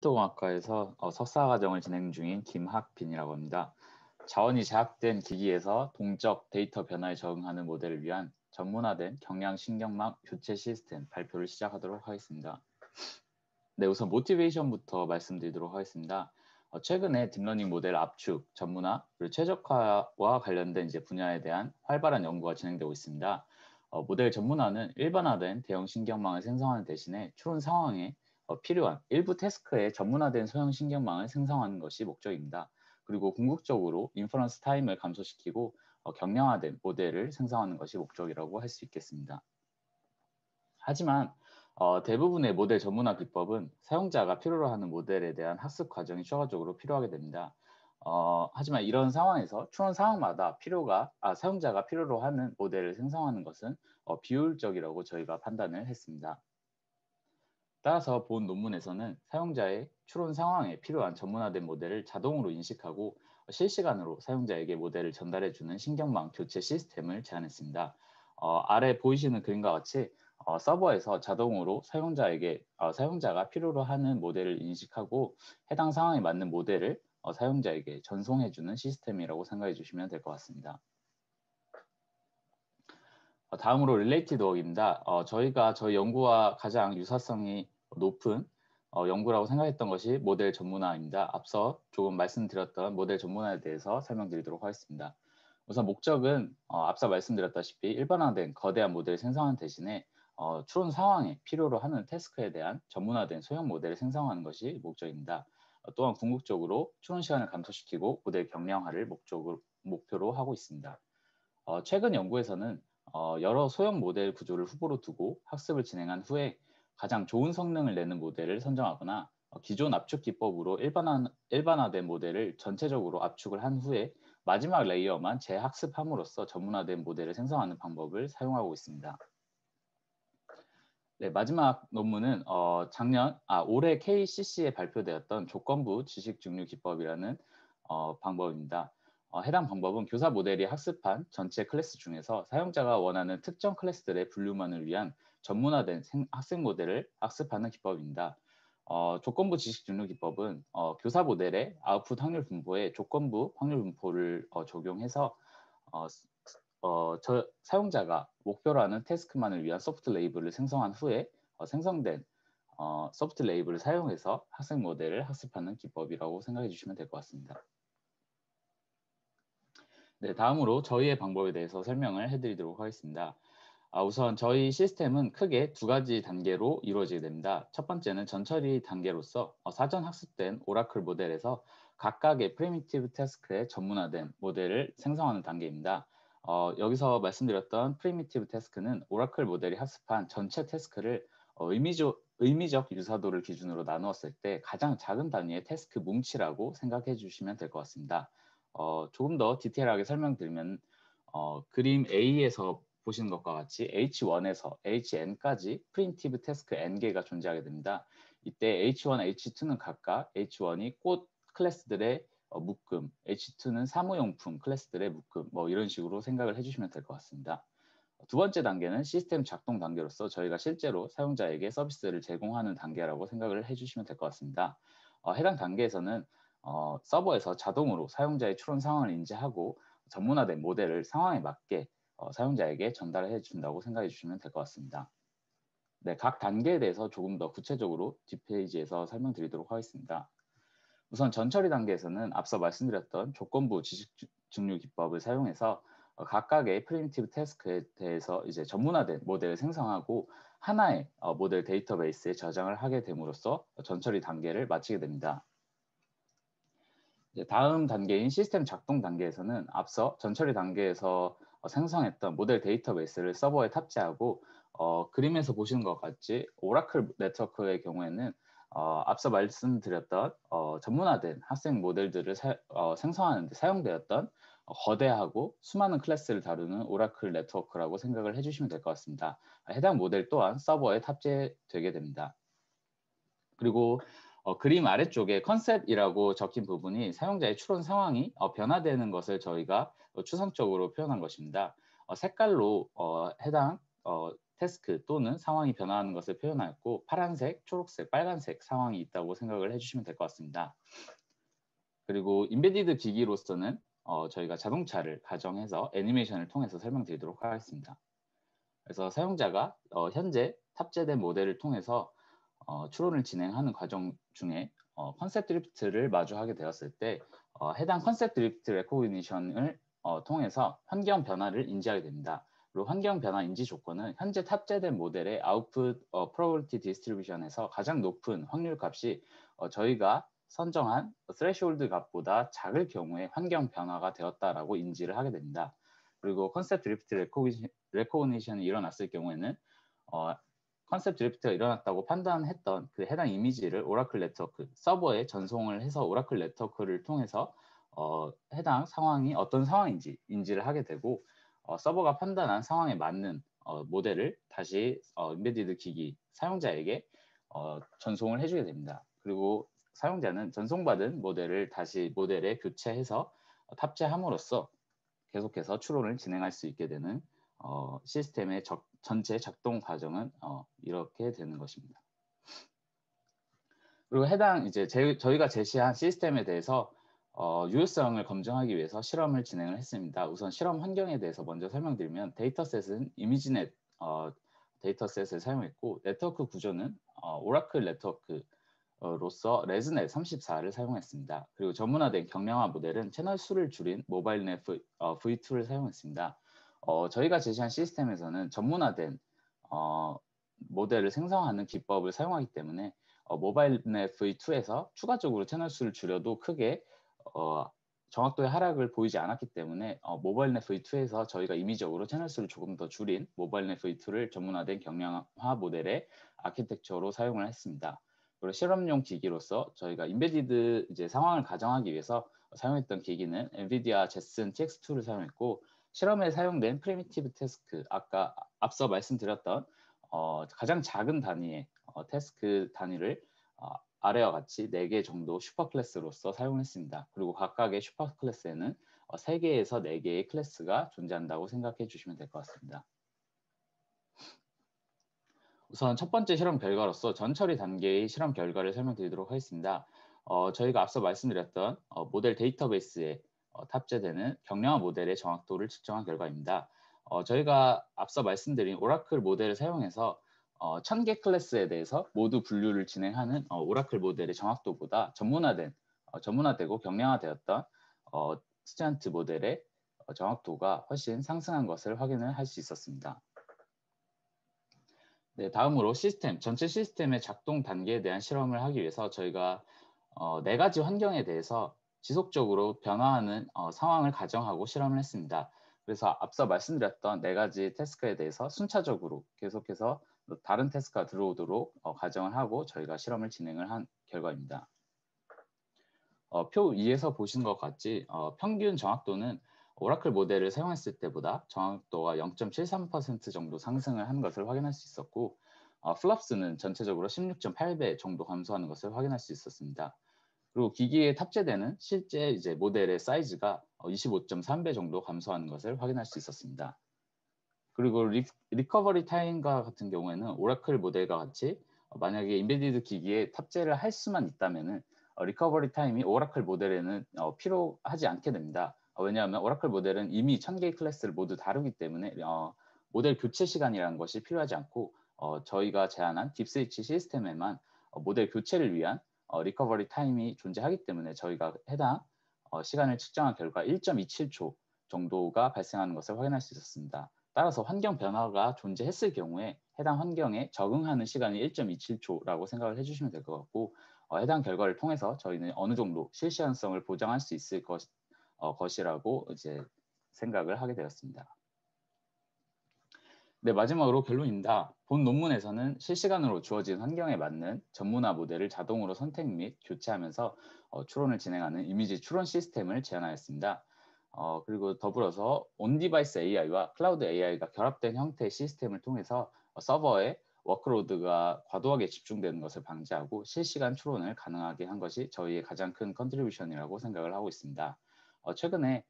컴퓨터공학과에서 석사과정을 진행 중인 김학빈이라고 합니다. 자원이 제약된 기기에서 동적 데이터 변화에 적응하는 모델을 위한 전문화된 경량신경망 교체 시스템 발표를 시작하도록 하겠습니다. 네, 우선 모티베이션부터 말씀드리도록 하겠습니다. 최근에 딥러닝 모델 압축, 전문화, 그리고 최적화와 관련된 분야에 대한 활발한 연구가 진행되고 있습니다. 모델 전문화는 일반화된 대형 신경망을 생성하는 대신에 추론 상황에 필요한 일부 태스크에 전문화된 소형 신경망을 생성하는 것이 목적입니다. 그리고 궁극적으로 인퍼런스 타임을 감소시키고 경량화된 모델을 생성하는 것이 목적이라고 할 수 있겠습니다. 하지만 대부분의 모델 전문화 기법은 사용자가 필요로 하는 모델에 대한 학습 과정이 추가적으로 필요하게 됩니다. 하지만 이런 상황에서 추론 상황마다 사용자가 필요로 하는 모델을 생성하는 것은 비효율적이라고 저희가 판단을 했습니다. 따라서 본 논문에서는 사용자의 추론 상황에 필요한 전문화된 모델을 자동으로 인식하고 실시간으로 사용자에게 모델을 전달해주는 신경망 교체 시스템을 제안했습니다. 아래 보이시는 그림과 같이 서버에서 자동으로 사용자가 필요로 하는 모델을 인식하고 해당 상황에 맞는 모델을 사용자에게 전송해주는 시스템이라고 생각해 주시면 될 것 같습니다. 다음으로 릴레이티드 웍입니다. 저희가 저희 연구와 가장 유사성이 높은 연구라고 생각했던 것이 모델 전문화입니다. 앞서 조금 말씀드렸던 모델 전문화에 대해서 설명드리도록 하겠습니다. 우선 목적은 앞서 말씀드렸다시피 일반화된 거대한 모델을 생성하는 대신에 추론 상황에 필요로 하는 태스크에 대한 전문화된 소형 모델을 생성하는 것이 목적입니다. 또한 궁극적으로 추론 시간을 감소시키고 모델 경량화를 목표로 하고 있습니다. 최근 연구에서는 여러 소형 모델 구조를 후보로 두고 학습을 진행한 후에 가장 좋은 성능을 내는 모델을 선정하거나 기존 압축 기법으로 일반화된 모델을 전체적으로 압축을 한 후에 마지막 레이어만 재학습함으로써 전문화된 모델을 생성하는 방법을 사용하고 있습니다. 네, 마지막 논문은 올해 KCC에 발표되었던 조건부 지식 증류 기법이라는 방법입니다. 해당 방법은 교사 모델이 학습한 전체 클래스 중에서 사용자가 원하는 특정 클래스들의 분류만을 위한 전문화된 학생 모델을 학습하는 기법입니다. 조건부 지식 증류 기법은 교사 모델의 아웃풋 확률 분포에 조건부 확률 분포를 적용해서 사용자가 목표로 하는 태스크만을 위한 소프트 레이블을 생성한 후에 생성된 소프트 레이블을 사용해서 학생 모델을 학습하는 기법이라고 생각해 주시면 될 것 같습니다. 네, 다음으로 저희의 방법에 대해서 설명을 해드리도록 하겠습니다. 우선 저희 시스템은 크게 두 가지 단계로 이루어지게 됩니다. 첫 번째는 전처리 단계로서 사전 학습된 오라클 모델에서 각각의 프리미티브 태스크에 전문화된 모델을 생성하는 단계입니다. 여기서 말씀드렸던 프리미티브 태스크는 오라클 모델이 학습한 전체 태스크를 의미적 유사도를 기준으로 나누었을 때 가장 작은 단위의 태스크 뭉치라고 생각해 주시면 될 것 같습니다. 조금 더 디테일하게 설명드리면 그림 A에서 보시는 것과 같이 H1에서 HN까지 프리미티브 태스크 N개가 존재하게 됩니다. 이때 H1, H2는 각각 H1이 꽃 클래스들의 묶음, H2는 사무용품 클래스들의 묶음, 이런 식으로 생각을 해주시면 될 것 같습니다. 두 번째 단계는 시스템 작동 단계로서 저희가 실제로 사용자에게 서비스를 제공하는 단계라고 생각을 해주시면 될 것 같습니다. 해당 단계에서는 서버에서 자동으로 사용자의 추론 상황을 인지하고 전문화된 모델을 상황에 맞게 사용자에게 전달해 준다고 생각해 주시면 될 것 같습니다. 네, 각 단계에 대해서 조금 더 구체적으로 뒷페이지에서 설명드리도록 하겠습니다. 우선 전처리 단계에서는 앞서 말씀드렸던 조건부 지식 증류 기법을 사용해서 각각의 프리미티브 태스크에 대해서 전문화된 모델을 생성하고 하나의 모델 데이터베이스에 저장을 하게 됨으로써 전처리 단계를 마치게 됩니다. 다음 단계인 시스템 작동 단계에서는 앞서 전처리 단계에서 생성했던 모델 데이터베이스를 서버에 탑재하고 그림에서 보시는 것 같이 오라클 네트워크의 경우에는 앞서 말씀드렸던 전문화된 학생 모델들을 생성하는 데 사용되었던 거대하고 수많은 클래스를 다루는 오라클 네트워크라고 생각을 해주시면 될 것 같습니다. 해당 모델 또한 서버에 탑재되게 됩니다. 그리고 그림 아래쪽에 컨셉이라고 적힌 부분이 사용자의 추론 상황이 변화되는 것을 저희가 추상적으로 표현한 것입니다. 색깔로 해당 태스크 또는 상황이 변화하는 것을 표현하였고 파란색, 초록색, 빨간색 상황이 있다고 생각을 해주시면 될 것 같습니다. 그리고 인베디드 기기로서는 저희가 자동차를 가정해서 애니메이션을 통해서 설명드리도록 하겠습니다. 그래서 사용자가 현재 탑재된 모델을 통해서 추론을 진행하는 과정 중에 컨셉 드리프트를 마주하게 되었을 때 해당 컨셉 드리프트 레코그니션을 통해서 환경 변화를 인지하게 됩니다. 그리고 환경 변화 인지 조건은 현재 탑재된 모델의 아웃풋 프로버비리티 디스트리뷰션에서 가장 높은 확률 값이 저희가 선정한 스레시홀드 값보다 작을 경우에 환경 변화가 되었다라고 인지를 하게 됩니다. 그리고 컨셉 드리프트 레코그니션이 일어났을 경우에는 컨셉 드리프트가 일어났다고 판단했던 그 해당 이미지를 오라클 네트워크 서버에 전송을 해서 오라클 네트워크를 통해서 해당 상황이 어떤 상황인지 인지를 하게 되고 서버가 판단한 상황에 맞는 모델을 다시 인베디드 기기 사용자에게 전송을 해주게 됩니다. 그리고 사용자는 전송받은 모델을 다시 모델에 교체해서 탑재함으로써 계속해서 추론을 진행할 수 있게 되는 시스템의 전체 작동 과정은 이렇게 되는 것입니다. 그리고 해당 이제 저희가 제시한 시스템에 대해서 유효성을 검증하기 위해서 실험을 진행을 했습니다. 우선 실험 환경에 대해서 먼저 설명드리면 데이터셋은 이미지넷 데이터셋을 사용했고 네트워크 구조는 오라클 네트워크 로서 레즈넷 34를 사용했습니다. 그리고 전문화된 경량화 모델은 채널 수를 줄인 모바일넷 V2를 사용했습니다. 저희가 제시한 시스템에서는 전문화된 모델을 생성하는 기법을 사용하기 때문에 모바일넷 V2에서 추가적으로 채널 수를 줄여도 크게 정확도의 하락을 보이지 않았기 때문에 모바일넷 V2에서 저희가 임의적으로 채널 수를 조금 더 줄인 모바일넷 V2를 전문화된 경량화 모델의 아키텍처로 사용을 했습니다. 그리고 실험용 기기로서 저희가 인베디드 이제 상황을 가정하기 위해서 사용했던 기기는 엔비디아 제슨 TX2를 사용했고 실험에 사용된 프리미티브 태스크 아까 앞서 말씀드렸던 가장 작은 단위의 태스크 단위를 아래와 같이 4개 정도 슈퍼클래스로서 사용했습니다. 그리고 각각의 슈퍼클래스에는 3개에서 4개의 클래스가 존재한다고 생각해 주시면 될 것 같습니다. 우선 첫 번째 실험 결과로서 전처리 단계의 실험 결과를 설명드리도록 하겠습니다. 저희가 앞서 말씀드렸던 모델 데이터베이스에 탑재되는 경량화 모델의 정확도를 측정한 결과입니다. 저희가 앞서 말씀드린 오라클 모델을 사용해서 1000개 클래스에 대해서 모두 분류를 진행하는 오라클 모델의 정확도보다 전문화되고 경량화되었던 스튜던트 모델의 정확도가 훨씬 상승한 것을 확인을 할 수 있었습니다. 네, 다음으로 전체 시스템의 작동 단계에 대한 실험을 하기 위해서 저희가 4가지 환경에 대해서 지속적으로 변화하는 상황을 가정하고 실험을 했습니다. 그래서 앞서 말씀드렸던 4가지 태스크에 대해서 순차적으로 계속해서 다른 태스크가 들어오도록 가정을 하고 저희가 실험을 진행을 한 결과입니다. 표 2에서 보신 것 같이 평균 정확도는 오라클 모델을 사용했을 때보다 정확도가 0.73% 정도 상승을 한 것을 확인할 수 있었고 플롭스는 전체적으로 16.8배 정도 감소하는 것을 확인할 수 있었습니다. 그리고 기기에 탑재되는 실제 이제 모델의 사이즈가 25.3배 정도 감소하는 것을 확인할 수 있었습니다. 그리고 리커버리 타임과 같은 경우에는 오라클 모델과 같이 만약에 인베디드 기기에 탑재를 할 수만 있다면은 리커버리 타임이 오라클 모델에는 필요하지 않게 됩니다. 왜냐하면 오라클 모델은 이미 1000개의 클래스를 모두 다루기 때문에 모델 교체 시간이라는 것이 필요하지 않고 저희가 제안한 딥스위치 시스템에만 모델 교체를 위한 리커버리 타임이 존재하기 때문에 저희가 해당 시간을 측정한 결과 1.27초 정도가 발생하는 것을 확인할 수 있었습니다. 따라서 환경 변화가 존재했을 경우에 해당 환경에 적응하는 시간이 1.27초라고 생각을 해주시면 될 것 같고 해당 결과를 통해서 저희는 어느 정도 실시간성을 보장할 수 있을 것이라고 이제 생각을 하게 되었습니다. 네, 마지막으로 결론입니다. 본 논문에서는 실시간으로 주어진 환경에 맞는 전문화 모델을 자동으로 선택 및 교체하면서 추론을 진행하는 이미지 추론 시스템을 제안하였습니다. 그리고 더불어서 온디바이스 AI와 클라우드 AI가 결합된 형태의 시스템을 통해서 서버에 워크로드가 과도하게 집중되는 것을 방지하고 실시간 추론을 가능하게 한 것이 저희의 가장 큰 컨트리뷰션이라고 생각을 하고 있습니다. 최근에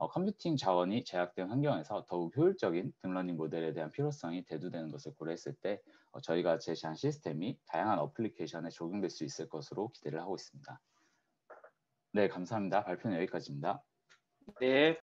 컴퓨팅 자원이 제약된 환경에서 더욱 효율적인 딥러닝 모델에 대한 필요성이 대두되는 것을 고려했을 때 저희가 제시한 시스템이 다양한 어플리케이션에 적용될 수 있을 것으로 기대를 하고 있습니다. 네, 감사합니다. 발표는 여기까지입니다. 네.